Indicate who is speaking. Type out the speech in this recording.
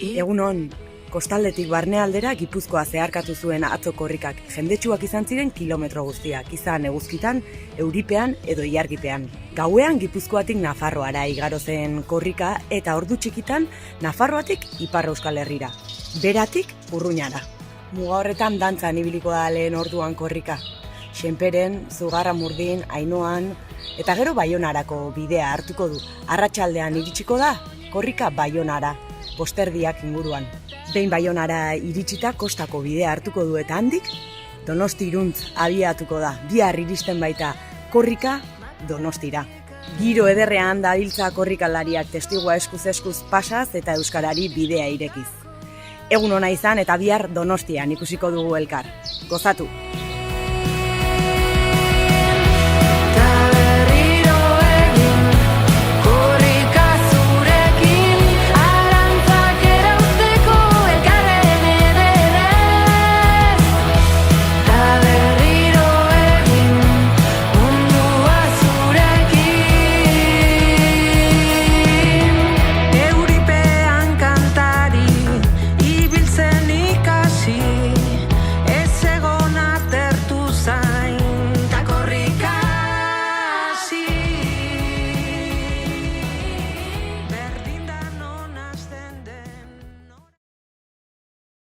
Speaker 1: Egunon, kostaldetik barnealdera Gipuzkoa zeharkatu zuen atzo korrikak. Jendetsuak izan ziren kilometro guztiak, izan eguzkitan, euripean edo ilargipean. Gauean Gipuzkoatik Nafarroara igaro zen korrika eta ordu txikitan Nafarroatik Ipar Euskal Herrira. Beratik Urruñara. Muga horretan dantzan ibiliko da lehen orduan korrika. Xenperen, Zugarramurdin, Ainoan eta gero Baionarako bidea hartuko du. Arratsaldean iritsiko da korrika Baionara, posterdiak inguruan. Behin Baionara iritsita kostako bidea hartuko du eta handik Donosti-Iruntz abiatuko da. Bihar iristen baita korrika Donostira. Giro ederrean dabiltza korrikalariak, testigua eskuz pasaz eta euskarari bidea irekiz. Egun ona izan eta bihar Donostian ikusiko dugu elkar. Gozatu!